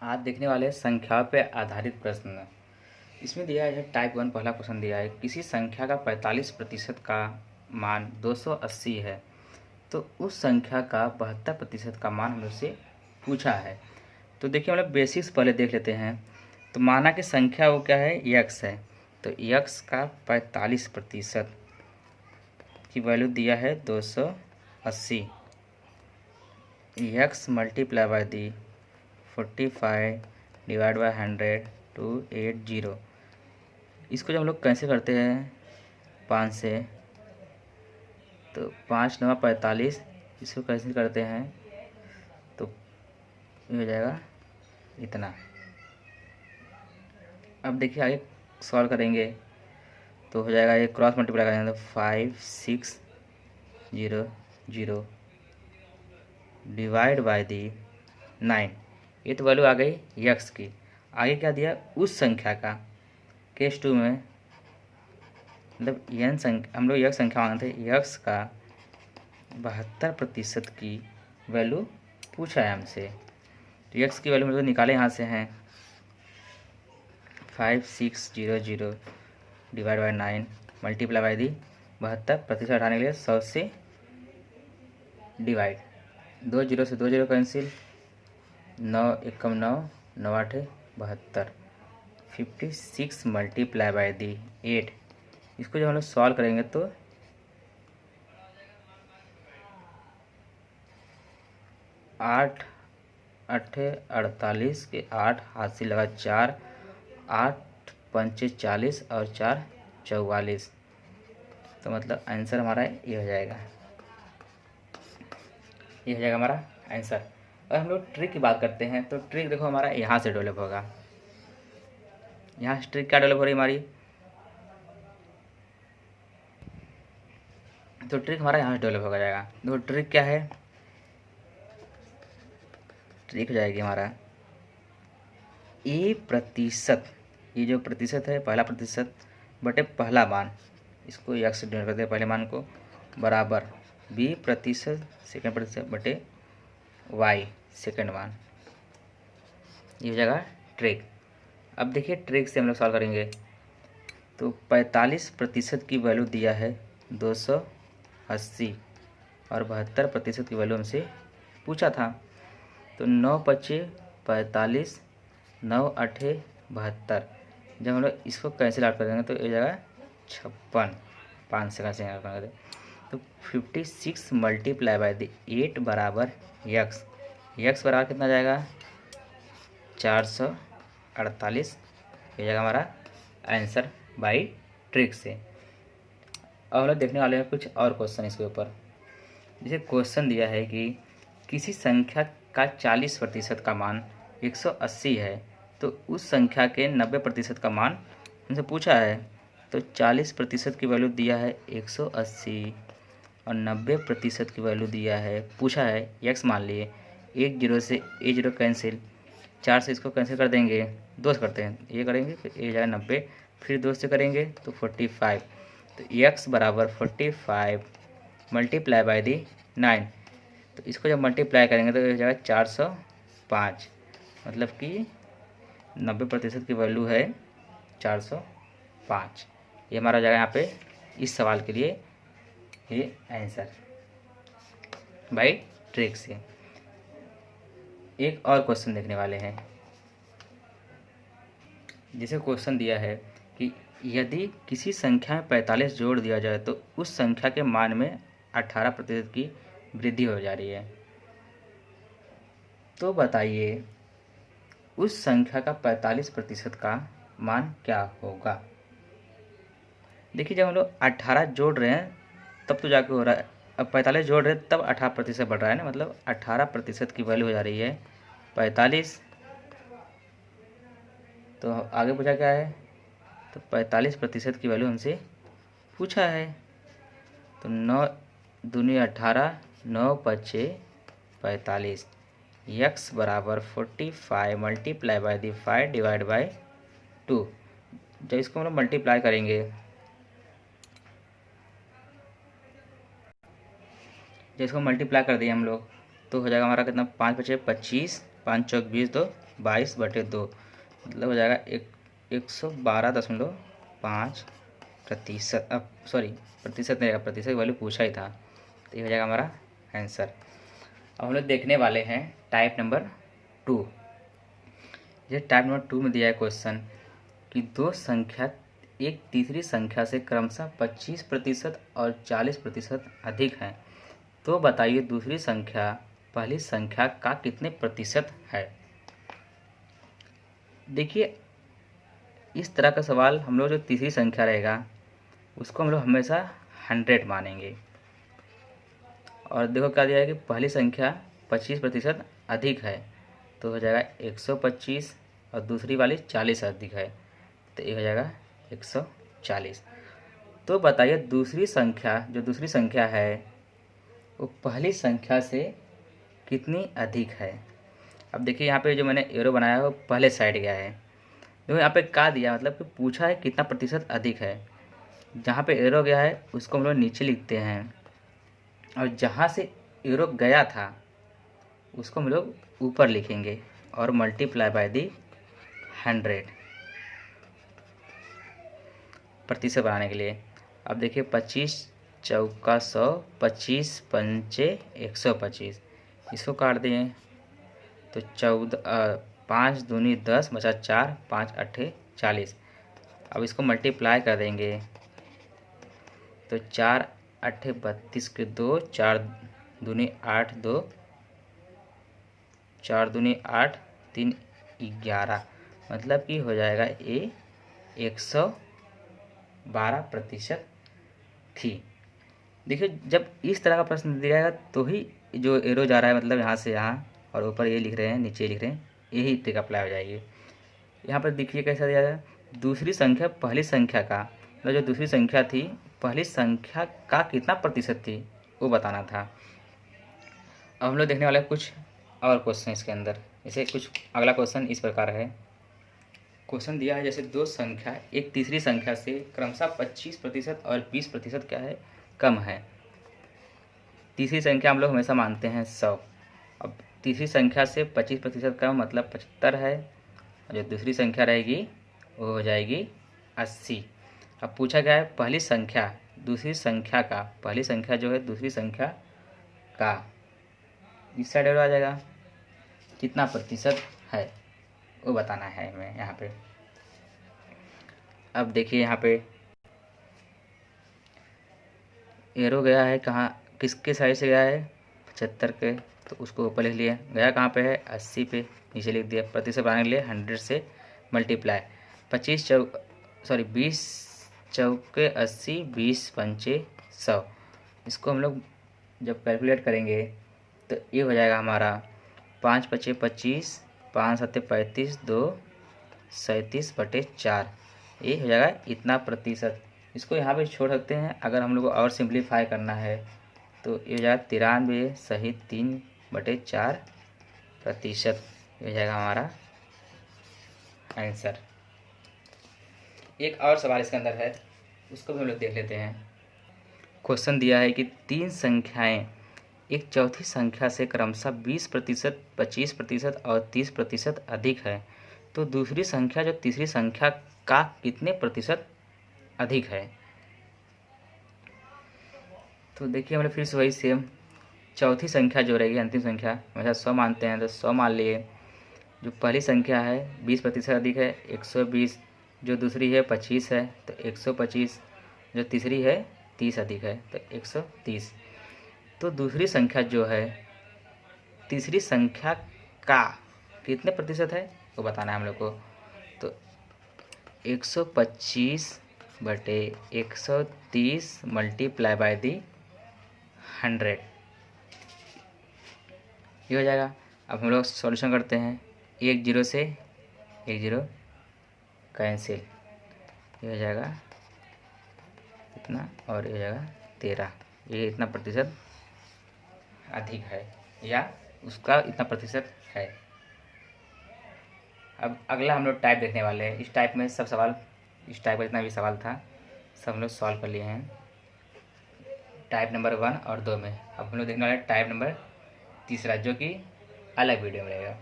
आज देखने वाले संख्याओं पे आधारित प्रश्न। इसमें दिया है टाइप 1 पहला क्वेश्चन दिया है, किसी संख्या का 45% का मान 280 है तो उस संख्या का 72% का मान हमसे पूछा है। तो देखिए हम लोग बेसिक्स पहले देख लेते हैं। तो माना कि संख्या वो क्या है, यक्स है, तो यक्स का 45% की वैल्यू दिया है 280। X multiply by the 45 divide by 100 to 80। इसको जब हम लोग कैसे करते हैं 5 से, तो 5 9 45, इसको कैसे करते हैं तो ये हो जाएगा इतना। अब देखिए आगे सॉल्व करेंगे तो हो जाएगा, ये क्रॉस मल्टीप्लाई करेंगे तो 5 6 0 0 डिवाइड बाय दी 9। ये तो वैल्यू आ गई यक्स की। आगे क्या दिया, उस संख्या का। केस 2 में मतलब यन संख्या, हम लोग यक्स संख्या मांगते थे, यक्स का 72% की वैल्यू पूछा है हमसे। तो यक्स की वैल्यू हम लोग निकाले यहाँ से हैं 5 6 0 0 डिवाइड बाय 9 मल्टीप्लाई बाय दी 72% हटाने के लिए 100 से डिवाइड, 2 जीरो से 2 zero cancel, 9 Ekam 9 9 8 72, 56 multiply by दी 8। इसको जब हम लोग सॉल्व करेंगे तो 8 8 48 के 8 हाथ से लगा 4, 8 पंचे 40 और 4 44। तो मतलब आंसर हमारा ये हो जाएगा, ये हो जाएगा हमारा आंसर। अगर हम लोग ट्रिक की बात करते हैं तो ट्रिक देखो हमारा यहाँ से डेवलप होगा। यहाँ से ट्रिक क्या डेवलप हो रही है हमारी, तो ट्रिक हमारा यहाँ से डेवलप हो जाएगा। देखो ट्रिक क्या है, ट्रिक हो जाएगी हमारा प्रतिशत, ये जो प्रतिशत है पहला प्रतिशत बटे पहला मान, इसको यक्स से डिवाइड करते हैं पहले मान को, बराबर प्रतिशत सेकंड प्रतिशत बटे वाई सेकंड मान। ये हो जाएगा ट्रिक। अब देखिए ट्रिक से हम लोग सॉल्व करेंगे तो 45% की वैल्यू दिया है 280 और 72% की वैल्यू हमसे पूछा था। तो 9 पच्चे 45, 9 आठे 72, जब हम लोग इसको कैंसिल आउट कर देंगे तो ये जाएगा 56, 5 से कैंसिल आउट कर देंगे तो 56 मल्टीप्लाई बाय दी 8 बराबर यक्स। यक्स बराबर कितना जाएगा 448। ये जाएगा हमारा आंसर बाई ट्रिक से। अब हम लोग देखने वाले हैं कुछ और क्वेश्चन इसके ऊपर। जैसे क्वेश्चन दिया है कि किसी संख्या का 40% का मान 180 है तो उस संख्या के 90% का मान हमसे पूछा है। तो 40% की वैल्यू दिया है 180 और 90% की वैल्यू दिया है, पूछा है यक्स मान लिए। 1 जीरो से 1 जीरो कैंसिल, 4 से इसको कैंसिल कर देंगे, 2 से करते हैं, ये करेंगे फिर ये जाएगा 90, फिर 2 से करेंगे तो 45। तो यक्स बराबर 45 मल्टीप्लाई बाय दी 9। तो इसको जब मल्टीप्लाई करेंगे तो ये जाएगा 405, मतलब कि 90% की वैल्यू है 405। ये हमारा जाएगा यहाँ पे इस सवाल के लिए ये आंसर बाई ट्रिक से। एक और क्वेश्चन देखने वाले हैं। जैसे क्वेश्चन दिया है कि यदि किसी संख्या में 45 जोड़ दिया जाए तो उस संख्या के मान में 18% की वृद्धि हो जा रही है। तो बताइए उस संख्या का 45% का मान क्या होगा। देखिए जब हम लोग 18 जोड़ रहे हैं तब तो जाके हो रहा है, अब 45 जोड़ रहे हैं तब 18% बढ़ रहा है ना, मतलब 18% की वैल्यू हो जा रही है 45। तो आगे पूछा क्या है, तो 45% की वैल्यू हमसे पूछा है। तो 9 दूनी 18, 9 पच्चे 45, यक्स बराबर 45 multiply by the 5 divide by 2। जब इसको हम लोग मल्टीप्लाई करेंगे, जब इसको मल्टीप्लाई कर दिए हम लोग तो हो जाएगा हमारा कितना, 5 पच्चे 25, 5 चौक 20, 2 22/2 मतलब हो जाएगा 112.5%। अब सॉरी, प्रतिशत नहीं रहेगा, प्रतिशत की वैल्यू पूछा ही था, तो ये हो जाएगा हमारा आंसर। अब हम लोग देखने वाले हैं टाइप नंबर 2। ये टाइप नंबर 2 में दिया है क्वेश्चन कि दो संख्या एक तीसरी संख्या से क्रमशः 25% और 40% अधिक हैं, तो बताइए दूसरी संख्या पहली संख्या का कितने प्रतिशत है। देखिए, इस तरह का सवाल हम लोग जो तीसरी संख्या रहेगा उसको हम लोग हमेशा 100 मानेंगे। और देखो क्या दिया है कि पहली संख्या 25% अधिक है, तो हो जाएगा 125, और दूसरी वाली 40 अधिक है, तो ये हो जाएगा 140। तो बताइए दूसरी संख्या, जो दूसरी संख्या है वो पहली संख्या से कितनी अधिक है। अब देखिए यहाँ पे जो मैंने एरो बनाया है वो पहले साइड गया है। देखो यहाँ पे क्या दिया, मतलब कि पूछा है कितना प्रतिशत अधिक है। जहाँ पे एरो गया है उसको हम लोग नीचे लिखते हैं, और जहाँ से एरो गया था उसको हम लोग ऊपर लिखेंगे और मल्टीप्लाई बाय दी 100 प्रतिशत बनाने के लिए। अब देखिए 25 चौका 100, 25 पंचे 125, इसको काट दिए तो 5 दूनी 10 बचा 4, 5 अट्ठे 40। अब इसको मल्टीप्लाई कर देंगे तो 4 अट्ठे 32 के 2, 4 दूनी 8, 2 4 दूनी 8, 3 11, मतलब कि हो जाएगा ये 112% थी। देखिए जब इस तरह का प्रश्न दिया जाएगा तो ही जो एरो जा रहा है मतलब यहाँ से यहाँ, और ऊपर ये लिख रहे हैं नीचे लिख रहे हैं, यही ट्रिक अप्लाई हो जाएगी। यहाँ पर देखिए कैसा दिया जाए, दूसरी संख्या पहली संख्या का, मतलब जो दूसरी संख्या थी पहली संख्या का कितना प्रतिशत थी वो बताना था। अब हम लोग देखने वाले कुछ और क्वेश्चन इसके अंदर। जैसे कुछ अगला क्वेश्चन इस प्रकार है। क्वेश्चन दिया है जैसे दो संख्या एक तीसरी संख्या से क्रमशः 25% और 20% क्या है, कम है। तीसरी संख्या हम लोग हमेशा मानते हैं 100। अब तीसरी संख्या से 25% कम मतलब 75 है, और जो दूसरी संख्या रहेगी वो हो जाएगी 80। अब पूछा गया है पहली संख्या दूसरी संख्या का, पहली संख्या जो है दूसरी संख्या का, इस साइड आ जाएगा कितना प्रतिशत है वो बताना है हमें यहाँ पे। अब देखिए यहाँ पे एरो गया है कहाँ, किसके साइड से गया है, 75 के, तो उसको ऊपर लिख लिया। गया कहाँ पे है, 80 पे, नीचे लिख दिया। प्रतिशत बनाने के लिए 100 से मल्टीप्लाई, 20 चौके 80, 20 पंचे 100, इसको हम लोग जब कैलकुलेट करेंगे तो ये हो जाएगा हमारा 5 पचे 25, 5 सत्ते 35, 2 37/4, ये हो जाएगा इतना प्रतिशत। इसको यहाँ पे छोड़ सकते हैं, अगर हम लोग को और सिंप्लीफाई करना है तो ये हो जाएगा 93 सही 3/4%, ये हो जाएगा हमारा आंसर। एक और सवाल इसके अंदर है, उसको भी हम लोग देख लेते हैं। क्वेश्चन दिया है कि तीन संख्याएं एक चौथी संख्या से क्रमशः 20%, 25% और 30% अधिक है, तो दूसरी संख्या जो तीसरी संख्या का कितने प्रतिशत अधिक है। तो देखिए हमने फिर से वही सेम चौथी संख्या जो रहेगी अंतिम संख्या, हमेशा 100 मानते हैं तो 100 मान लिए। जो पहली संख्या है 20% अधिक है 120, जो दूसरी है 25 है तो 125, जो तीसरी है 30 अधिक है तो 130। तो दूसरी संख्या जो है तीसरी संख्या का कितने प्रतिशत है वो बताना है हम लोग को। तो 125/130 मल्टीप्लाई बाय दी 100, ये हो जाएगा। अब हम लोग सॉल्यूशन करते हैं, 1 0 से 1 0 कैंसिल, ये हो जाएगा इतना, और ये हो जाएगा 13, ये इतना प्रतिशत अधिक है या उसका इतना प्रतिशत है। अब अगला हम लोग टाइप देखने वाले हैं। इस टाइप में सब सवाल, इस टाइप का जितना भी सवाल था सब हम लोग सॉल्व कर लिए हैं टाइप नंबर 1 और 2 में। अब हम लोग देखने वाले टाइप नंबर 3, जो कि अलग वीडियो में रहेगा।